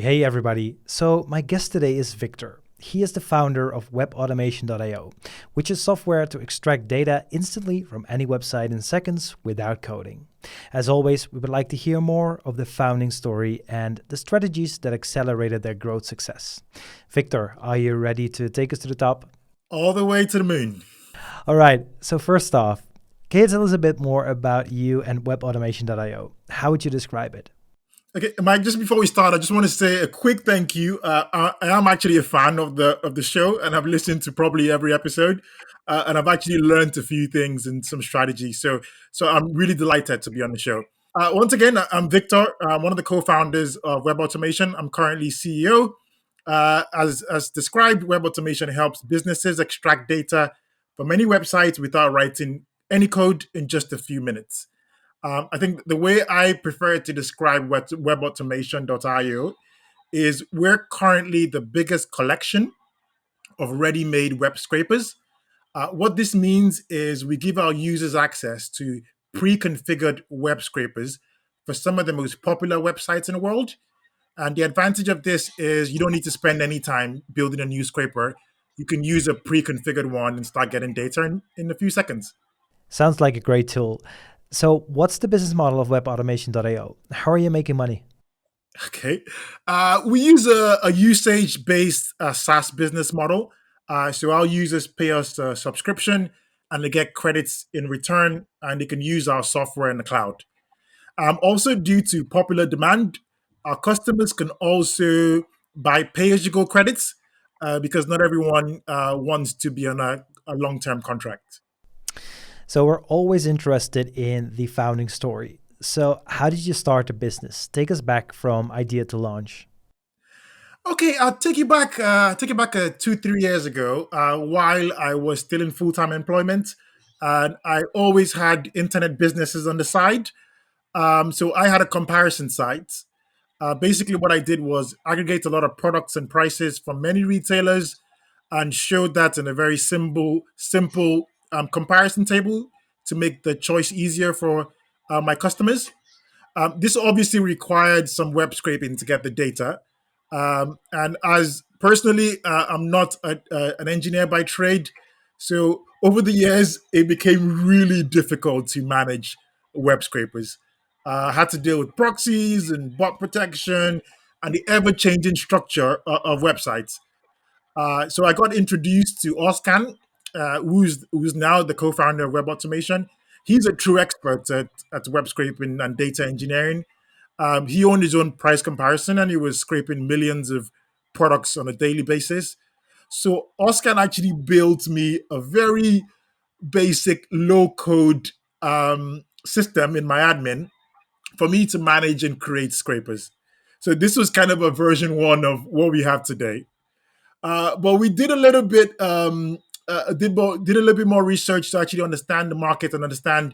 Hey everybody. So my guest today is Victor. He is the founder of Webautomation.io, which is software to extract data instantly from any website in seconds without coding. As always, we would like to hear more of the founding story and the strategies that accelerated their growth success. Victor, are you ready to take us to the top? All the way to the moon. All right. So first off, can you tell us a bit more about you and Webautomation.io? How would you describe it? Okay, Mike. Just before we start, I just want to say a quick thank you. I am actually a fan of the show, and I've listened to probably every episode, and I've actually learned a few things and some strategy. So I'm really delighted to be on the show. Once again, I'm Victor. I'm one of the co-founders of Web Automation. I'm currently CEO. As described, Web Automation helps businesses extract data from many websites without writing any code in just a few minutes. I think the way I prefer to describe webautomation.io is we're currently the biggest collection of ready-made web scrapers. What this means is we give our users access to pre-configured web scrapers for some of the most popular websites in the world. And the advantage of this is you don't need to spend any time building a new scraper. You can use a pre-configured one and start getting data in a few seconds. Sounds like a great tool. So what's the business model of Webautomation.io? How are you making money? Okay. We use a usage based SaaS business model. So our users pay us a subscription and they get credits in return and they can use our software in the cloud. Also, due to popular demand, our customers can also buy pay as you go credits because not everyone wants to be on a long term contract. So we're always interested in the founding story. So how did you start a business? Take us back from idea to launch. Okay, I'll take you back. Take you back 2, 3 years ago, while I was still in full time employment, and I always had internet businesses on the side. So I had a comparison site. Basically, what I did was aggregate a lot of products and prices from many retailers, and showed that in a very simple comparison table to make the choice easier for my customers. This obviously required some web scraping to get the data. And as personally, I'm not an engineer by trade. So over the years, it became really difficult to manage web scrapers. I had to deal with proxies and bot protection and the ever changing structure of websites. So I got introduced to Oscan, who's now the co-founder of Web Automation. He's a true expert at web scraping and data engineering. He owned his own price comparison and he was scraping millions of products on a daily basis. So Oscar actually built me a very basic low code system in my admin for me to manage and create scrapers. So this was kind of a version one of what we have today. But we did a little bit did a little bit more research to actually understand the market and understand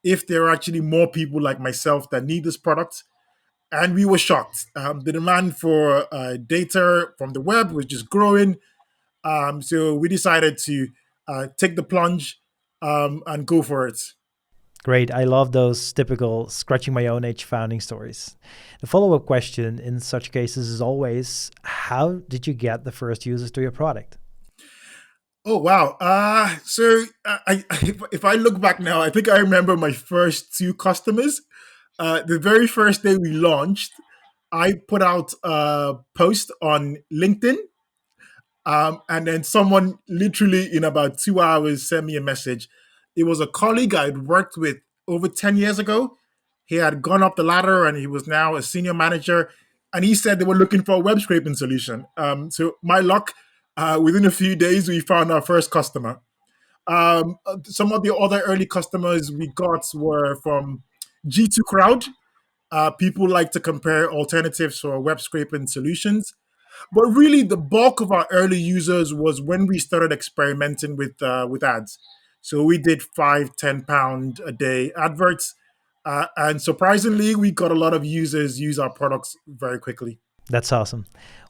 if there are actually more people like myself that need this product, and we were shocked. The demand for data from the web was just growing. So we decided to take the plunge and go for it. Great. I love those typical scratching my own itch founding stories. The follow-up question in such cases is always, how did you get the first users to your product? Oh wow! If I look back now, I think I remember my first two customers. The very first day we launched, I put out a post on LinkedIn. And then someone literally in about 2 hours sent me a message. It was a colleague I'd worked with over 10 years ago. He had gone up the ladder and he was now a senior manager. And he said they were looking for a web scraping solution. So my luck, within a few days, we found our first customer. Some of the other early customers we got were from G2 Crowd. People like to compare alternatives for web scraping solutions. But really, the bulk of our early users was when we started experimenting with ads. So we did £5, £10 a day adverts, and surprisingly, we got a lot of users use our products very quickly. That's awesome.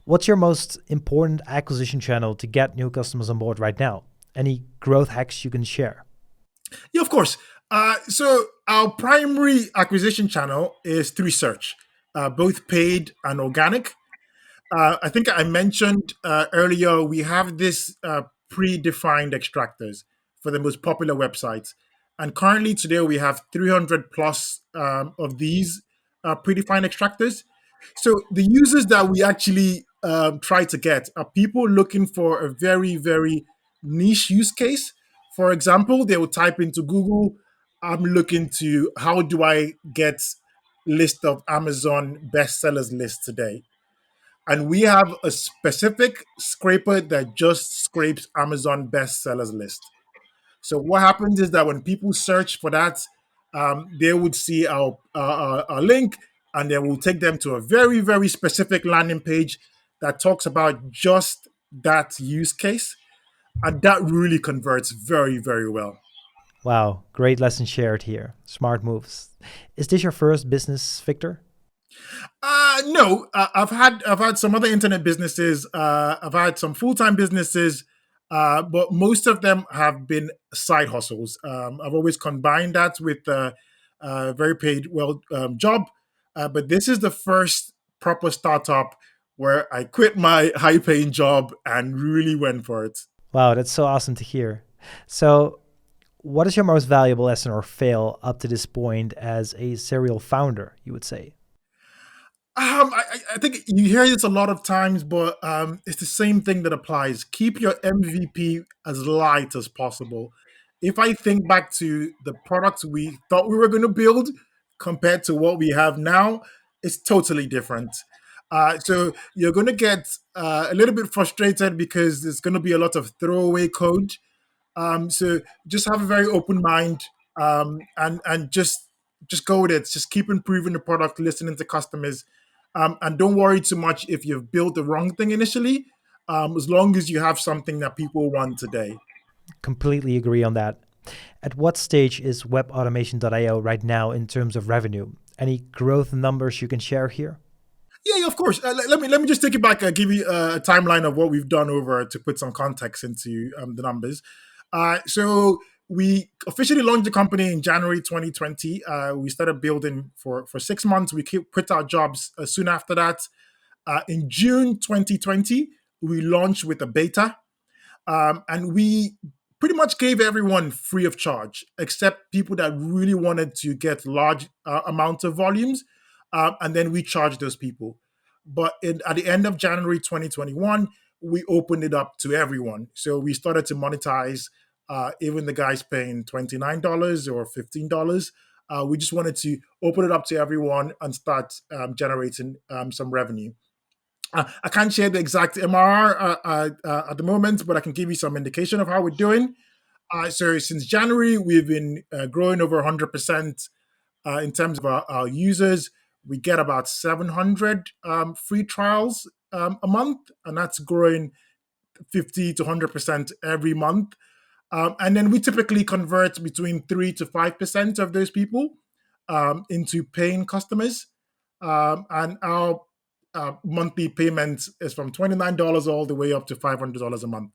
What's your most important acquisition channel to get new customers on board right now? Any growth hacks you can share? Yeah, of course. So our primary acquisition channel is through search, both paid and organic. I think I mentioned earlier we have this predefined extractors for the most popular websites, and currently today we have 300 plus of these predefined extractors. So the users that we actually try to get are people looking for a very very niche use case. For example, they will type into Google, "I'm looking to how do I get list of Amazon bestsellers list today." And we have a specific scraper that just scrapes Amazon bestsellers list. So what happens is that when people search for that, they would see our link, and then we'll take them to a very very specific landing page that talks about just that use case, and that really converts very very well. Wow, great lesson shared here. Smart moves. Is this your first business, Victor? No, I've had some other internet businesses. I've had some full time businesses, but most of them have been side hustles. I've always combined that with a very paid well job, but this is the first proper startup where I quit my high paying job and really went for it. Wow, that's so awesome to hear. So, what is your most valuable lesson or fail up to this point as a serial founder, you would say? I think you hear this a lot of times, but it's the same thing that applies. Keep your MVP as light as possible. If I think back to the products we thought we were going to build compared to what we have now, it's totally different. So you're going to get a little bit frustrated because there's going to be a lot of throwaway code. So just have a very open mind, and just go with it. Just keep improving the product, listening to customers, and don't worry too much if you've built the wrong thing initially. As long as you have something that people want today. Completely agree on that. At what stage is Webautomation.io right now in terms of revenue? Any growth numbers you can share here? Yeah, of course. Let me just take it back. Give you a timeline of what we've done over to put some context into the numbers. So we officially launched the company in January 2020. We started building for 6 months. We quit our jobs soon after that. In June 2020, we launched with a beta, and we pretty much gave everyone free of charge, except people that really wanted to get large amounts of volumes, and then we charged those people. But at the end of January 2021, we opened it up to everyone. So we started to monetize, even the guys paying $29 or $15. We just wanted to open it up to everyone and start generating some revenue. I can't share the exact MRR at the moment, but I can give you some indication of how we're doing. So since January, we've been growing over 100% in terms of our users. We get about 700 free trials a month, and that's growing 50 to 100% every month. And then we typically convert between 3 to 5% of those people into paying customers. And our monthly payment is from $29 all the way up to $500 a month.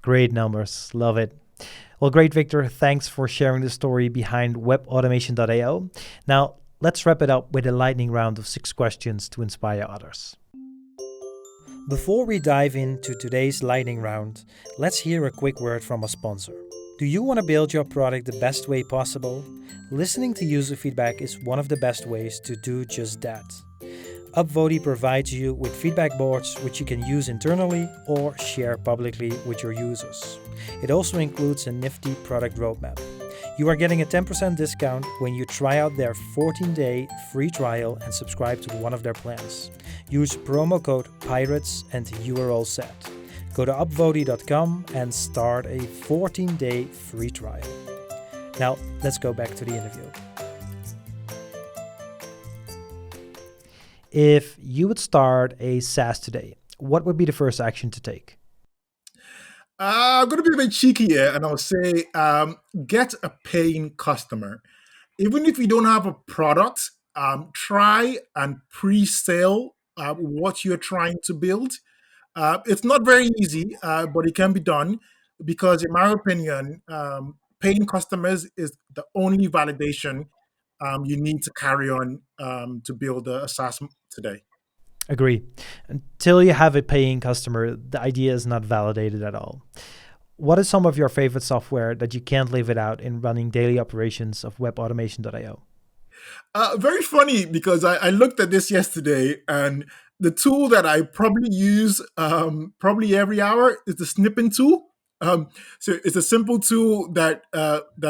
Great numbers. Love it. Well, great, Victor. Thanks for sharing the story behind Webautomation.io. Now, let's wrap it up with a lightning round of 6 questions to inspire others. Before we dive into today's lightning round, let's hear a quick word from a sponsor. Do you want to build your product the best way possible? Listening to user feedback is one of the best ways to do just that. Upvote provides you with feedback boards which you can use internally or share publicly with your users. It also includes a nifty product roadmap. You are getting a 10% discount when you try out their 14-day free trial and subscribe to one of their plans. Use promo code PIRATES and you are all set. Go to upvote.com and start a 14-day free trial. Now, let's go back to the interview. If you would start a SaaS today, what would be the first action to take? I'm going to be a bit cheeky here, and I'll say get a paying customer. Even if you don't have a product, try and pre-sale what you're trying to build. It's not very easy, but it can be done because, in my opinion, paying customers is the only validation you need to carry on to build a SaaS today. Agree. Until you have a paying customer, the idea is not validated at all. What is some of your favorite software that you can't live without in running daily operations of webautomation.io? Very funny because I looked at this yesterday, and the tool that I probably use probably every hour is the snipping tool. So it's a simple tool that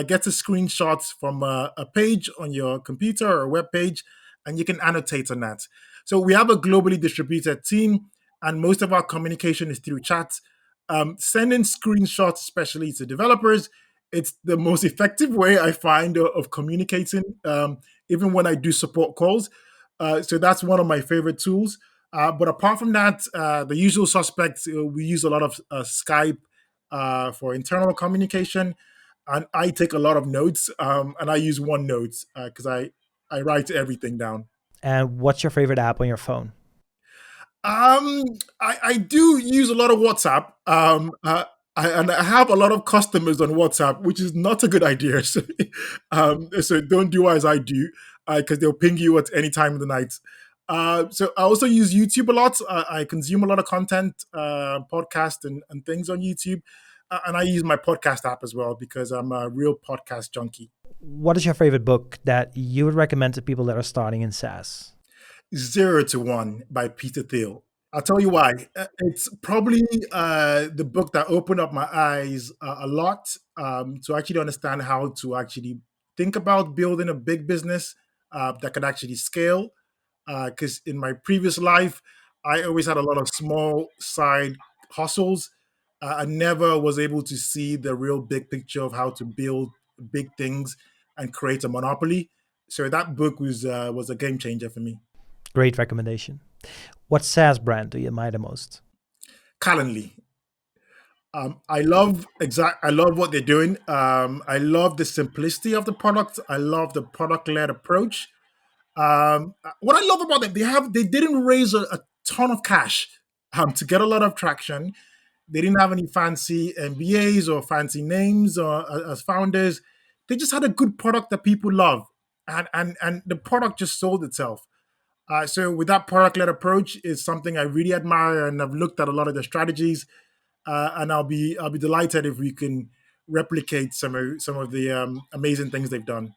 gets a screenshots from a page on your computer or a web page, and you can annotate on that. So we have a globally distributed team, and most of our communication is through chat. Sending screenshots, especially to developers, it's the most effective way I find of communicating. Even when I do support calls. So that's one of my favorite tools. But apart from that, the usual suspects, we use a lot of Skype for internal communication. And I take a lot of notes, and I use OneNote because I write everything down. And what's your favorite app on your phone? Um, I do use a lot of WhatsApp. And I have a lot of customers on WhatsApp, which is not a good idea. So don't do as I do, because they'll ping you at any time of the night. So I also use YouTube a lot. I consume a lot of content, podcast and things on YouTube. And I use my podcast app as well because I'm a real podcast junkie. What is your favorite book that you would recommend to people that are starting in SaaS? 0 to 1 by Peter Thiel. I'll tell you why. It's probably the book that opened up my eyes a lot to actually understand how to actually think about building a big business that can actually scale. Because in my previous life, I always had a lot of small side hustles. I never was able to see the real big picture of how to build big things and create a monopoly. So that book was a game changer for me. Great recommendation. What SaaS brand do you admire the most? Calendly. I love what they're doing. I love the simplicity of the product. I love the product led approach. What I love about them, they didn't raise a ton of cash to get a lot of traction. They didn't have any fancy MBAs or fancy names or as founders. They just had a good product that people love, and the product just sold itself. So with that product led approach is something I really admire, and I've looked at a lot of the strategies, and I'll be delighted if we can replicate some of the amazing things they've done.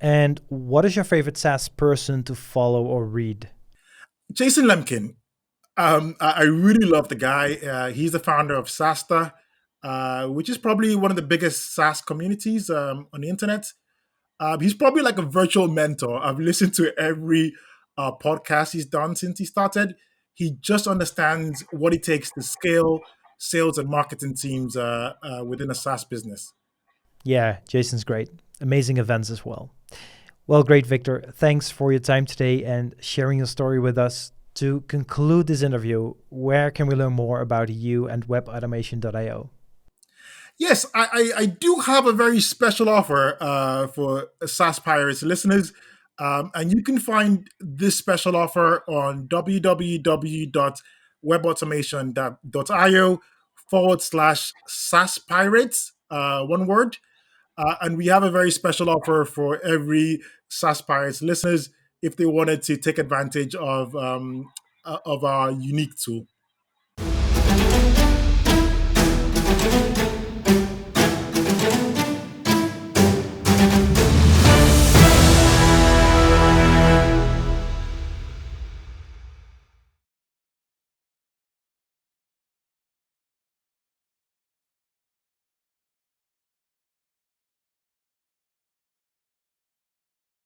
And what is your favorite SaaS person to follow or read? Jason Lemkin, I really love the guy. He's the founder of SaaSta, which is probably one of the biggest SaaS communities on the internet. He's probably like a virtual mentor. I've listened to every podcast he's done since he started. He just understands what it takes to scale sales and marketing teams within a SaaS business. Yeah, Jason's great. Amazing events as well. Well, great, Victor. Thanks for your time today and sharing your story with us. To conclude this interview, where can we learn more about you and webautomation.io? Yes, I do have a very special offer for SaaS Pirates listeners. And you can find this special offer on www.webautomation.io /SaaS Pirates, one word. And we have a very special offer for every SaaS Pirates listeners if they wanted to take advantage of our unique tool.